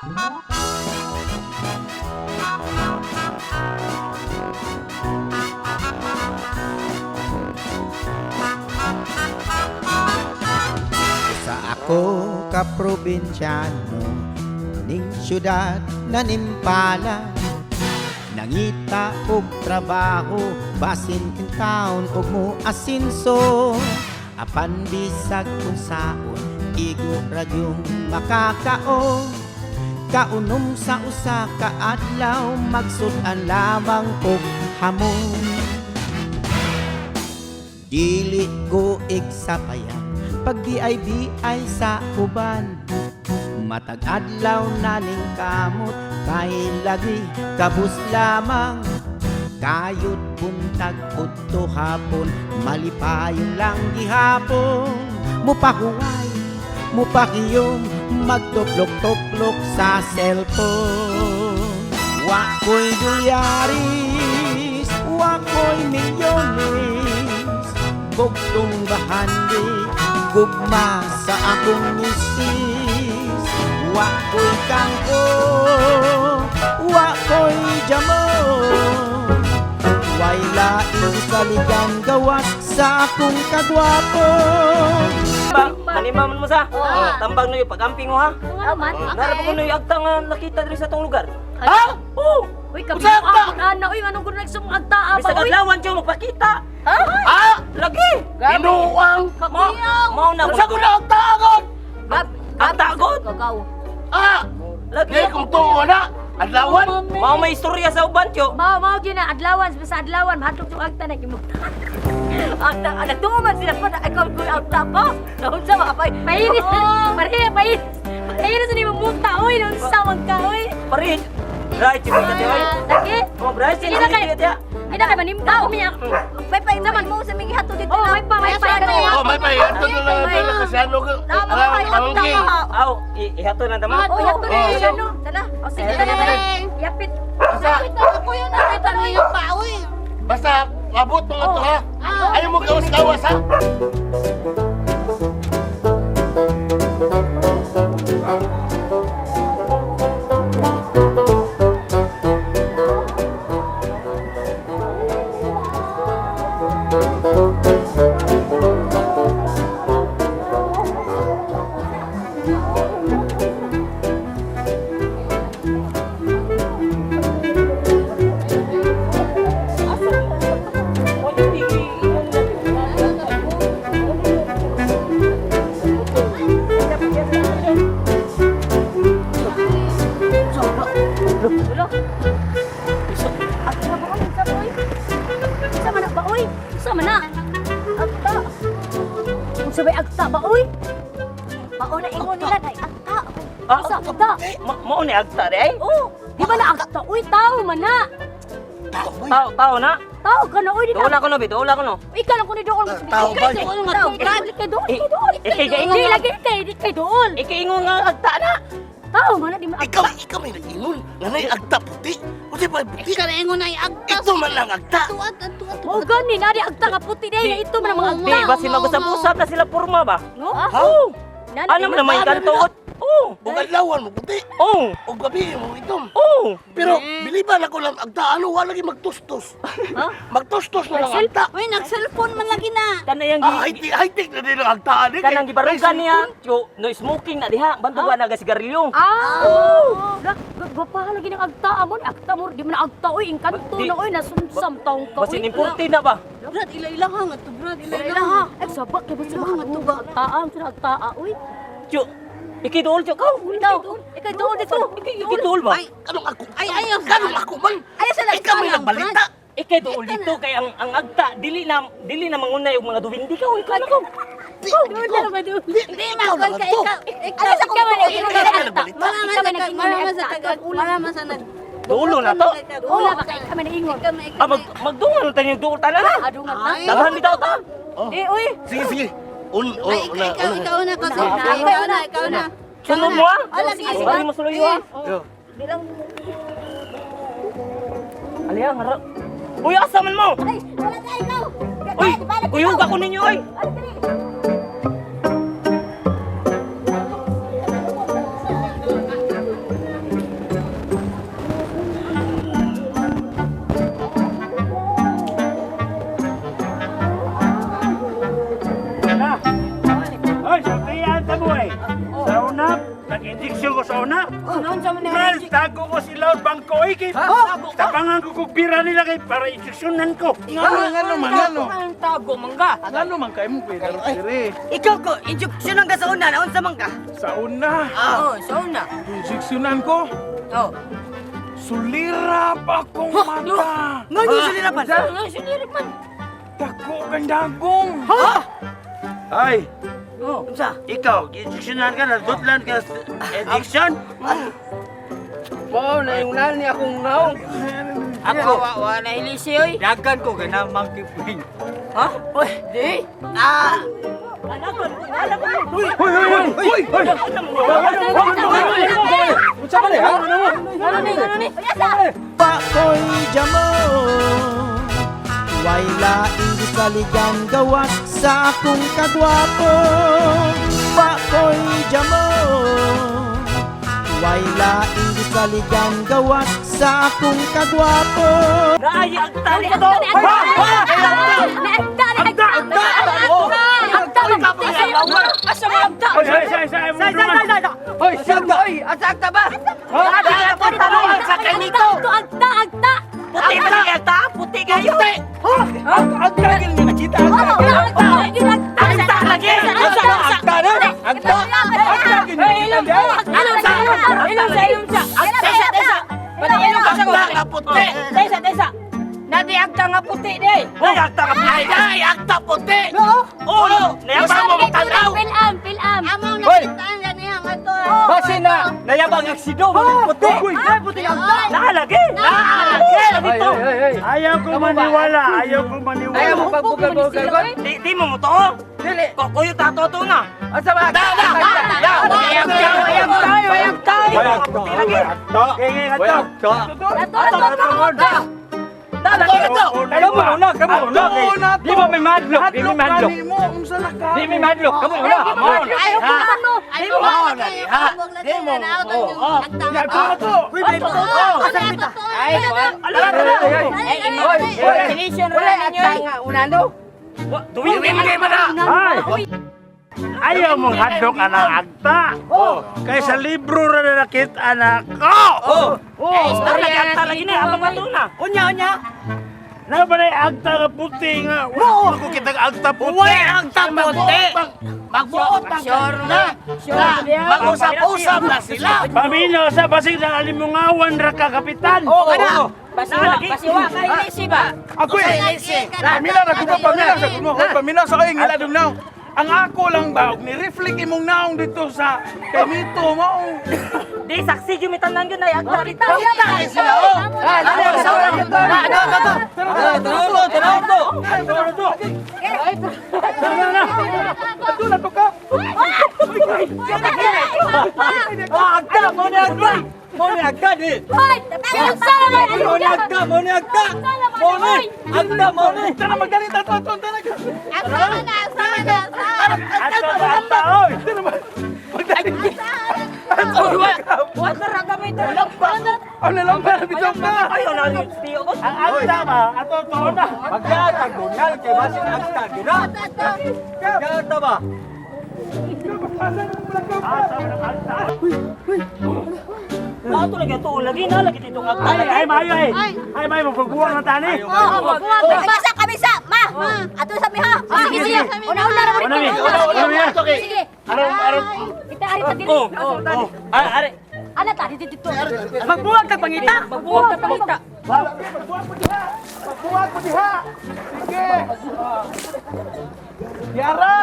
Sa ako ka probinsyano ning syudad na nimpala, nangita og trabaho basin in town og mo asinso, apan bisag kung saon igo radyong makakaon, kaunom sa usa ka adlaw magsudan lamang og hamon. Dili ko igsapayan pag BIBI sa uban, matag adlaw naning kamot kay lagi kabus lamang, kayod buntag udto hapon malipayon lang gihapon, mupahuway mupakiyom magtuplok-tuplok sa cellphone. Wako'y dolyaris, wako'y milyones, bugtong bahandi gugma sa akong misis. Wako'y kangko, wako'y jamon, way laing sa ligang gawas sa akong kagwapo. Manimaman mo sa? Tambang nuyo pagamping mo ha? Man. Narap ko nuyo agta nga nakita diri sa tong lugar. Ha? Oo! Uy, kabilang ang pag-ana. Uy, anong gano'n nagsumagta Bisa ba? Uy, kadlawan siya magpakita. ha? Ha? Lagi! Inuang! Mao na Sa ko na agtagon! Agtagon? Kagaw. Ah! Lagi! Di kong tuo na! Adlawan! Mao may istorya sa uban tiyo. Mao gyud na adlawan sa adlawan mahatog tong agta na gimo. Agta nagtuman sila pa ikaw ko agta pa. Unsa ba pay? Pairis. Pairis. Pairis ni mo muta oy, unsa man ka oy? Parin! Right, chibi ka tiyo. Lagi. Oh, right, chibi ka tiyo. Ina kay manimtaw miya. Pay naman mo sa mga hato dito. Oh, may pa. Oh, may payan! Ito na lang ito na kasyano ko! Pamangking! Aw, ihato na tama. Oh, yato na ano. Tala. O sige, tala. Yapit. Ako yung nakita mo yung paoy. Basta, abot mga to ha! Ayaw mo gawas-gawas ha! Sabay agta ba oy? Mauna ingon nila day agta. Sa agta. Mao ni agta day. Oh, di ba na agta oy tao man na. Tao na. Tao ka na oy di Doon ako no, doon ako no. Ikaw lang ko ni doon. Tao ba? Kay doon. Ikay gaingon. Di lagi kay doon. Ikaingon nga agta na. Tao man na di man agta. Ikaw may nag-ingon! Nanay agta puti! Kasi pa puti! Ikaw na ingon na yung agta. Ito man lang agta! Tuwad. Mo gani na di agta ka puti day ito man ang mga Di agta. ba si mag-usap-usap na sila porma ba? No? Oo. Ano naman yung kantuot? Oo. O adlawan mo puti! Oo. O gabi mo itom! Oo. Pero biliban ako lang agta, ano wala lagi magtustos! Magtustos na lang agta! Uy, nag-cellphone man lagi na. Kana yang High-tech na din ang agtaan eh! kanang gibarugan niya. Yo, no smoking na diha. Bantugan na ga sigarilyo. Ah! Gapa lagi ng agta amon. Agta mo di man agta oy inkanto Di- na oy nasumsam taong ka. Basin importe na ba? Brad, ila-ilang hang ato, Brad. Ila Ila-ilang ha. hang. Ay sabak kay basta Ilang mga nga to tuga agtaan sila agtaa oy. Yo, ikidool yo ka. Ikaw doon dito. Ikidool ba? Ay, kanong ako? Ay, ayaw. Kanong ako man? Ayaw sa Ikaw may lang, nagbalita! Ikidool dito kay ang agta dili na mangunay og mga duwindi ka oy kana ko. Hindi, magkon ka. Ikaw sa kumpulo. Malaman sa Malaman sa nag... Dulo na to. Wala ba kay kami naingon. Magdungan tayo yung duol tanan ha. Adungan ta. Daghan bitaw ta. Uy. Sige, sige! Ay, ikaw na kasi. Ikaw na. Sunod mo ha. Ala, sige, sige. Bali mo suloy ha. Yo. Aliya, harap. Uy, asa man mo? Ay, wala ka ikaw. Uy, kuyog ako ninyo oy. instruksyon ko sa una. Noon sa mga Mal, tago ko sila bangko iki. Tabangan ko kung pira nila kay para instruksyonan ko. Ngano man, ngano? Ang tago mangga. Ngano man kayo mo pwede dire. Ikaw ko, instruction ang sa una, naon sa mangga. Sa una, Oo, sa una. instruksyonan ko, Oo. sulira pa akong mata. Ngayon sa lirapan. Sinirip man. Dako kang dagong. Ay, Oo. Unsa? ikaw, instruksyonan ka na, dutlan ka sa addiction. Wow, na yung nani akong ngaw. Ako, wa na ilisi oy. Dagan ko gana mangkipin. Ha? Oy, di. Hoy, hoy, hoy, hoy, hoy. Unsa ba ni ha? Ano ni? Pakoy jamo Way laing gisaligan gawas sa akong kagwapo Pakoy jamo Way laing gisaligan gawas sa akong kagwapo Naaya ang tali ko. Asa mo agta? Hoy, Hoy, asa agta ba? Ada pa tanong sa kanito. Agta! Puti ba ni agta? Puti kayo. Ang tagil ni nakita ang tagil. Agta lagi. Asa mo agta na? Agta. Ang tagil ni nakita niya. Agta nga puti. Nadi agta nga puti day. Hoy, agta ka puti. Ay, agta puti. Oo, nayabang mo magtanaw. Pilam. Among Hoy! nakitaan ganyan ato. Basi na. Nayabang aksido mo puti. Puti Nakalagi. Nakalagi. Dito. ayaw ko maniwala, ayaw ko maniwala. Ayaw mo pagbugal-bugal. Di mo mo to. Dili. Kuyo tato to na. Asa ba? Ayag tayo. Kaya nga to. Kamu una. Di mo may madlock. Di mo madlock. Unsa na ka? Di mo madlock. Kamu una. Ayaw ko naman no. Ayaw ko naman. Demo. Uy, babe. Duwin kayo mo na. Ay! Ayaw mong hadlok anak agta. Kaya sa libro na nakit anak ko. Agta lagi na. Abang mato na. Unya. Na ba na agta ka puti nga? Wala ko kitang agta puti. Uy, agta puti. Magbuot ang na. Mag-usap-usap na sila. Pamino sa basig ng alimungawan ra ka kapitan. Basiwa kay Lisi ba? Ako eh. Pamina na kuno pamina sa kuno. Hoy pamina sa kay ngila dum now. Ang ako lang ba og ni-reflect imong naong dito sa kamito mo. Di saksi yung mitanan yun ay agta rito. Ato na to ka. Agta mo ni agta. Mo ni agta di. Mo ni agta. Agta mo ni. Tara magdalita to tara. Agta oy. Wa ra kami to. Ano lang para bitaw ka. Ayaw na yung tiyo ko. Ang agta ba? Ato to na. Magyatag dungal kay basig agta gina. Gata ba? Ato lagi to lagi na lagi ditong agta. Ay mayo eh. Ay mayo magbuwang na tani. Basa kami sa ma. Ato sa miha. Sige. Una-una ra Una mi. Sige. Aron. Kita ari ta diri. Are. Ana ta dito. Magbuwag ka pangita. Magbuwag ka pangita. Magbuwag mo diha. Sige. Yara.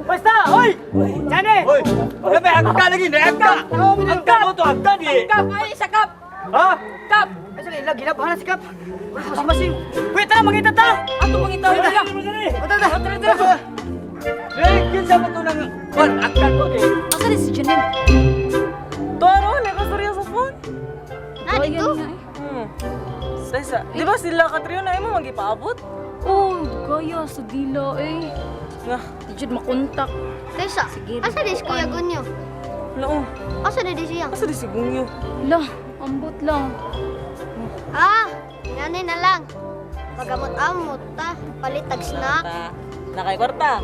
Basta, hoy! Jane! Hoy! Labi, agka lagi na, agka! Agka mo to, agka di! Kap, ay, sa kap! Ha? Kap! Ay, sige, lagi na, bahala si kap! Masing-masing! Wait, ta, mangita ta! Ato mangita, wait lang! Tara! Eh, yun sa bato ng... Juan, agka ko di! Asa ni si Janine? Toro, nakastorya sa phone. Dito? Sa, di ba sila Katrio na mo magipaabot? Oh, gaya sa dila eh. Nga, Di jud makontak. Tessa, asa di si Kuya Gunyo? no. Asa di siya? Asa di si Gungyo? Lah, ambot lang. Ah, ngani na lang. Pagamot-amot ta, palitag snack. Nakay kwarta.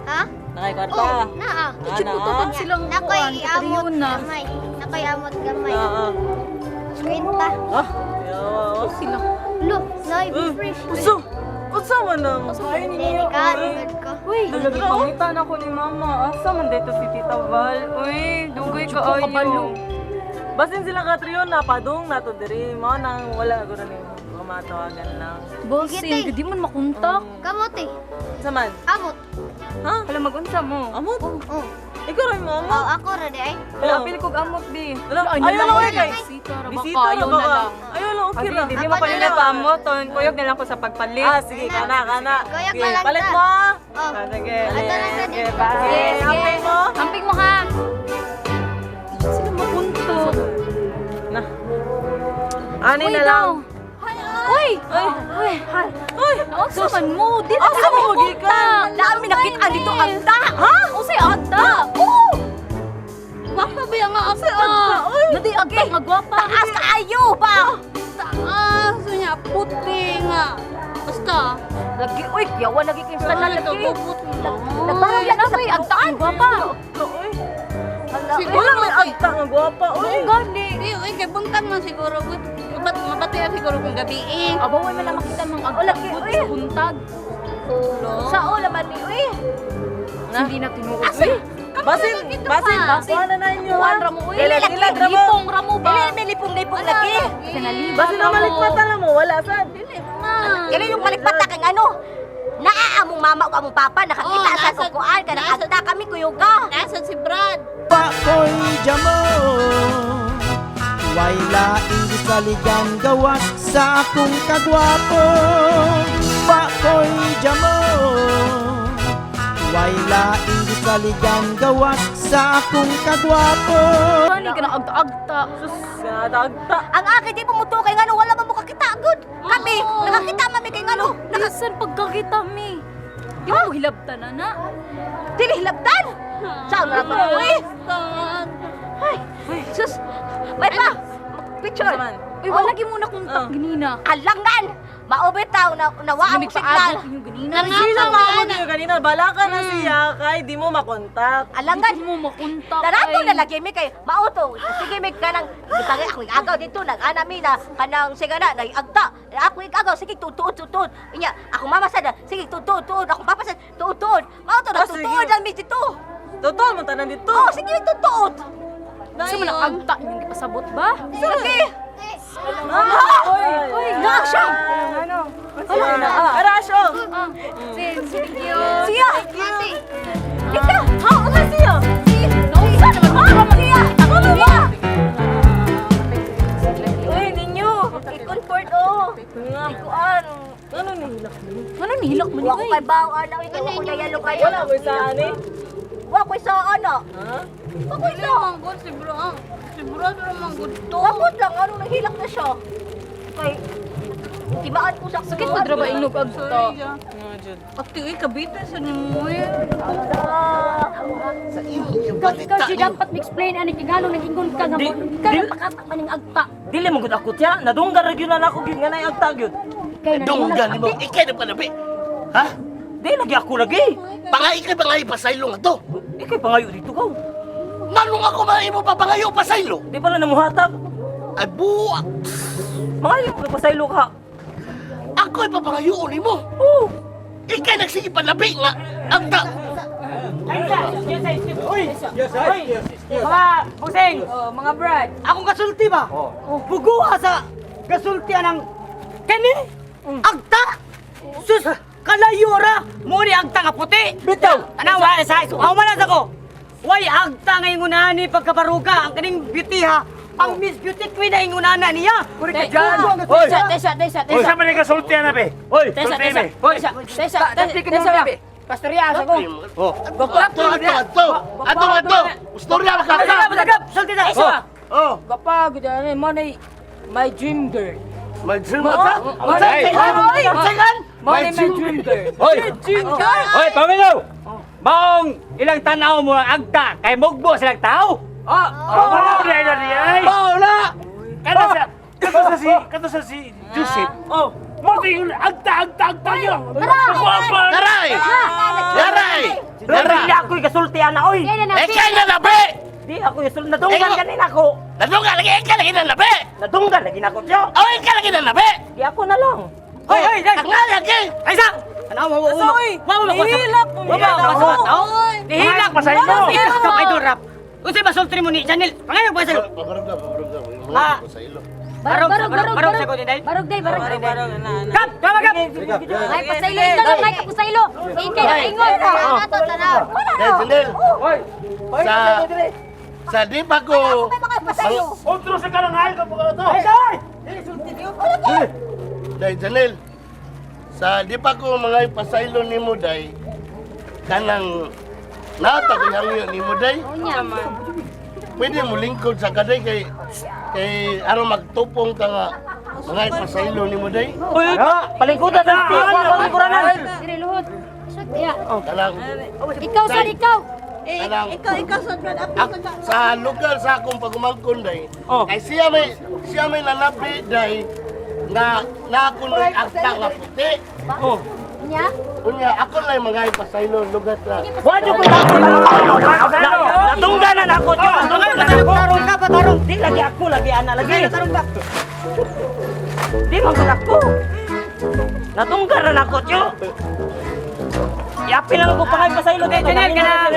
Ha? Nakay kwarta. Oh, naa. Ana. silang Nakoy kuan, amot katriyon na. gamay. Nakoy amot gamay. Oo. 50. Yo. Sila. Lo, nay, fresh. Uso. Usa man na. Ay, Dili ka, good ko. Uy, Lagi pangitan ako ni mama. Asa man dito si Tita Val? Uy, dugay ka ayo. Basin sila Catriona, padung nato diri. Mao nang wala guro ni matawagan lang. bossing, di man makontak. Kamot eh. Sa man? Amot. Ha? Wala magunsa mo. Amot? Oh. Ikaw rin mo, Oh, amot? ako ra di ay. Wala, Pili kog amot di. Ayaw lang ako kay. Bisita ra ba Bisita kayo na ba na ka? lang. Ayaw lang, okay ra. Hindi Ako mo pa na nila lang. pa amot, kuyog na lang ko sa pagpalit. Ah, sige, kana. Kuyak Sige, na lang palit ta. mo. ah. Oh. Ah, sige. Ato lang sa Sige, dito. bye. Sige, Amping mo. Amping mo ha. Sila mapunto. Na. Ani na lang. Uy! Uy! Uy! Asa man mo? Di na Asa mo gikan? Lami nakita dito agta. Ha? Usay agta. Oo! Gwapa ba yung agta? Nadi agta nga gwapa. Taas kaayo ba? Taas. Sunya puti nga. Basta. Lagi, uy, yawan lagi kayo sa lagi. Nagbarang yan sa agtaan. Gwapa. Wala may agta nga gwapa. Uy, Gani. Di, uy, kay buntag man siguro. Mabati siguro kung gabi eh. Aba, may man makita mang agta. Uy, sa buntag. Sa ola man ni, uy. Hindi na tinuod, uy. basin. Kuha na na inyo. Kuhan ra mo, uy. Ilag ra mo. Lipong ra mo ba? May lipong lagi. Sinalibat Basin na malikpatan na mo. Wala sa. Kailan yung malikpata kang ano? Naa among mama o among papa nakakita sa kukuan ka nakagta kami kuyuga. Nasaan si Brad? Pakoy jamo Way laing gisaligan gawas sa akong kagwapo Pakoy jamo Way laing gisaligan gawas sa akong kagwapo Ani ka na agta-agta. Sus, agta. Ang akin di pumuto kay ngano wala man mo kakita good. Kami nakakita mami kay ngano. Nakasan pagkakita mi. Di mo hilabtan na. Dili hilabtan. Saan na to uy? Ay, sus. May pa. Picture. Naman. Uy, wala gi muna kontak ginina. Alangan. Maubitaw na nawaan mo signal. Yung ganina. Sino mo niyo kanina? Bala ka na siya kay di mo makontak. Alangan. Hindi mo makontak. Darato na lagi mi kay mauto. Sige mi kanang gitang ako igagaw dito nag-ana mi na kanang sigana na agta. Ako igagaw sige tutuod. Inya ako mamasad sige tutuod. Ako papasad tutuod. Mauto na Ah, sige. tutuod lang mi dito. Totoo mo tanan dito. Oh sige tutuod. Sa man ang agta yung pasabot ba? Sige. Uy, Naak siya. Ano? Arasyo. Thank you. Siya. Ika. Ha, una siya. Nausa naman. Ha, siya. Ano ba? Uy, ninyo. I-comfort Ikuan. Ano ni hilak? Ano nihilak mo ni? Wa ko kay bawo ana ito ko na yalo kayo. Wala ko sa ani. Wa ko sa ano. Ha? Wa ko sa manggod si bro. Si bro pero manggod to. Wa lang ano nahilak na siya. Kay tibaan ko sa Sakit pa ba inog agta? Ano jud? Ati, uy, kabitan sa nimo eh. Balita Ikaw dapat ma-explain ani kingano nag-ingon ka nga mo. Ikaw pakatak man ng agta. Dili mo gud ako tiya, nadunggar ra gyud na ako gyud nga nay agta gyud. Kay na Dunggan mo. Ikay na panabi. Ha? Di lagi ako lagi. Pangay pasaylo nga to. Ikay pangayo dito ko. Nganong ako maimo papangayo pasaylo? Di pala namuhatag. Ay buwa. Mangayo ka pasaylo ka. Ako'y papangayo ni mo. Oh. Ikay nagsige panabi nga. Agta. Mga busing, mga brad. akong kasulti ba? Buguha sa kasultian ng kani. Agta. Sus, kalayo ra. Mo ni agta nga puti. Bitaw. Anawa sa isuhaw man sa ko. Way agta nga ingunani pagkabaruga ang kaning beauty ha. Ang Miss Beauty Queen na ingunana niya. Puri ka dyan. Hoy. Tesa. Uy, sa man kasultihan na be? Hoy, Tesa. sulti be. Tesa. Pastorya sa ko. Oh. Ato. Istorya ka. Sagap, sulti na. Oh. Kapag gani mo na my dream girl. May dream Ay. My dream girl. Hoy. Hoy, pamilaw. Baong ilang tanaw mo ang agta kay mugbo silang tao. Pamanaw na niya ay. Paula. Kato sa si Joseph. Oh, Mati yung agta nyo! Daray! Daray! Daray! Hindi ako'y kasultihan na, oy! Kaya na Eh, kaya na labi! Di ako'y kasultihan. Nadunggan ganin ako! Nadungga lagi, ikaw lagi na labi! Nadunggan lagi na ako, tiyo! O, ikaw lagi na labi! Di ako na lang! Hoy, hoy, hoy! Ang nga lagi! Ay, sa! Ano, Asoy! Nihilak ko niya ako! Nihilak pa sa ino! Ikaw ay durap! Unsay masulti mo ni Janil? Pangayong ba sa'yo? Ah. Barog sa ko din, Day. Barog day, barog. Barang na. Kap! Tama, Kap! Ay, pasaylo ito lang, ay kapasaylo. Ikay na ingon. Ato, tanaw. Wala Eh, no. Janil, sa di pa ko... May mga pasaylo. Kontro sa kalangayon ka po ka to! Ay, say! Day, Janil, sa di pa ko mga ipasaylo ni mo, Day, kanang natagihangyo ni mo, Day, Unya. pwede mo lingkod sa kaday kay araw magtupong ka nga mga ipasaylo ni mo, Day. Uy, palingkudan na! Palingkudan! Dire luhod. Yeah. Kanang, Ikaw sa ikaw. kanang, sa lugar sa akong pagumangkon, Day, Oh. kay siya may nanabi, Day, na ako nung akta nga puti. Oh. Unya. Unya, ako lang mga ipasaylo lugar sa... Wadyo ko lang! Natunggan na ako, tiyo! Natunggan na ako! Tarong ka, patarong! Di lagi ako, lagi ana, lagi! Tarong ka! Di magod ako! Natunggan na ako, tiyo! Yapin lang ako pangay pa sa ilo, tiyo! Janel, ka na!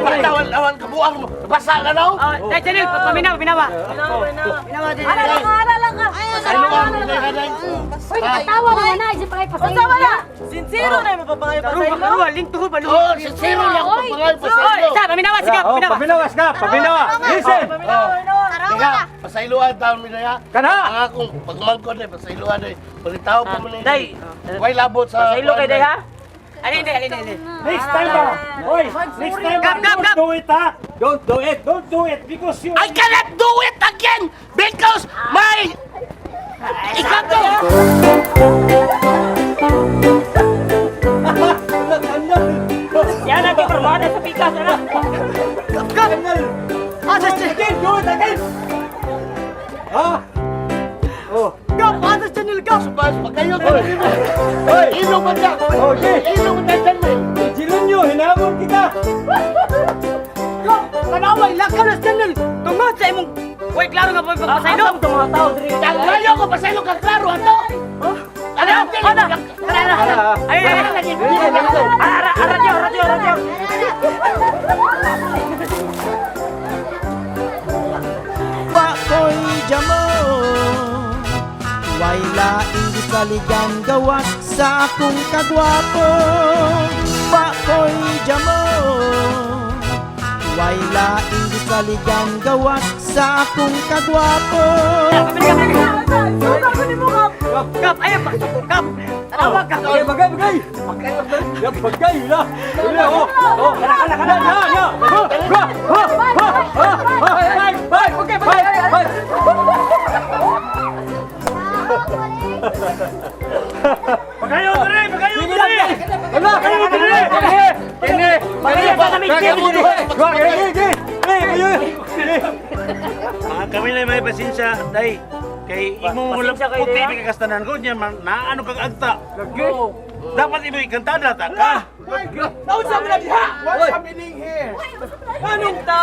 Pagtawan-tawan ka buang mo, basa na daw? Day, Janel, paminawa! Pinawa. Ara lang ka. Pasaylo ka mo, Day, Day. Uy, tawa mo na, isip pangay pasaylo. Sincero na yung mapapangay pa sa ilo. Baruwa, link to ba? Oh, si Zero lang ako mga Oy, ipasaylo. sa, paminawa, sige, paminawa! Paminawas ka! Paminawa! Listen! Teka, pasayloan taon mi na ya. Kana! Ang akong pagmangkon, Day, pasayloan, Day. Pagitaw pa mo na Day, Way labot sa... sa ilo kay Day, ha? Alin, Day, alin. Next time ba? Hoy! Next time ba? Kap! Don't do it ha! Don't do it! Don't do it! Because you... I cannot do it again because my... Ikaw to! Yan ang kipermada sa pikas, ano? Kap! Asas, Again! Do it again! Ha? Oh! Kap! Asas, Janel, Kap! Subas, pagkayo ka na mo. Hoy! Ilo ba ka? Okay! Ilo ba ka dyan, Ijilan nyo! Hinamon kita! Kap! Kanaway, lakaw na, Janel! Tungod sa imong... Uy, klaro nga po yung pagpasaylo! Asam itong mga tao, diri! Kayo ko, pasaylo ka, klaro, ato! Ano? Ano? Ay! Radyo! Bakoy jamo Way laing gisaligan gawat sa akong kagwapo Bakoy jamo Way laing gisaligan gawat sa akong kagwapo Kap! Ayaw pa! Kap! Tawag ka! Bagay! Bagay! Yan! Bagay! Wala! Wala! Oh! Oh! Kana! Ya! Ha! Ha! Ha! Ha! Bye! Bye! Okay! Bye! Bye! Pagayo dire! Pagayo dire! Wala! Pagayo dire! Kini! Pagayo pa kami! Kami lang may pasensya, Day. Kay imo mo lang Pasensya kayo, puti Day, ha? may kakastanan ko niya, naano kang agta. Dapat imo ikantada ta ka. Naunsa mo na diha! What's happening here? Anong ta?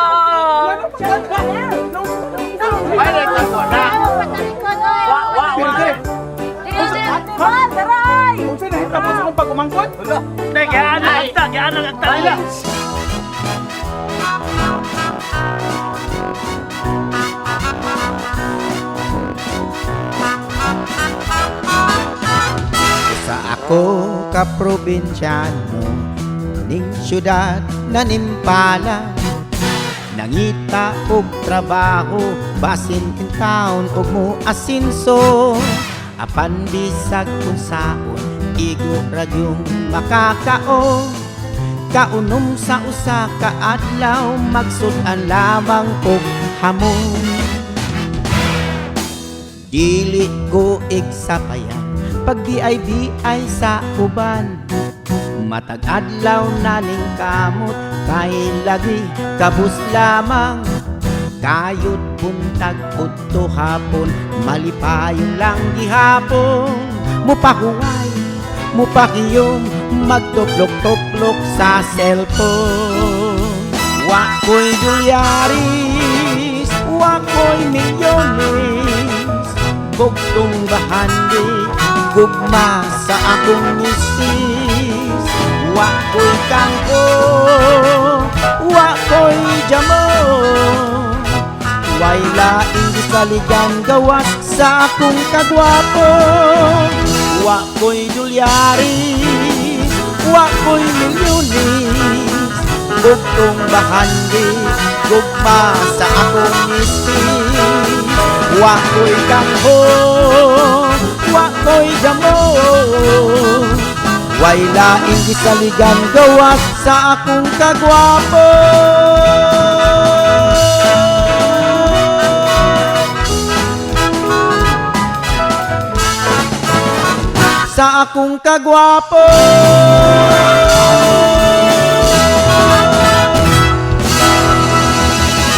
Ay, nagtako na! Kung sino hita mo sa kong pagumangkot? Day, kaya ang agta, kaya ang agta nila. Sa ako ka probinsyano ning syudad na nimpala nangita og trabaho basin in town og mo asinso apan bisag kung saon igo radyong makakao kaunom sa usa ka adlaw magsudan lamang og hamon dili ko igsapayan pag BIBI sa uban matag adlaw naning kamot kay lagi kabus lamang Kayod buntag udto hapon, malipayon lang gihapon. Mupahuway, mupakiyom, magtuklok-tuklok sa cellphone. Wa ko'y dolyaris, wa ko'y milyones, bugtong bahandi, gugma sa akong misis. Wa ko'y kangko, wa ko'y jamon, way laing gisaligan gawas sa akong kagwapo. Wa ko'y dolyaris, wa ko'y milyones, bugtong bahandi, gugma sa akong misis. Wa ko'y kangho, wa ko'y jamon, way laing gisaligan gawas sa akong kagwapo. Sa akong kagwapo.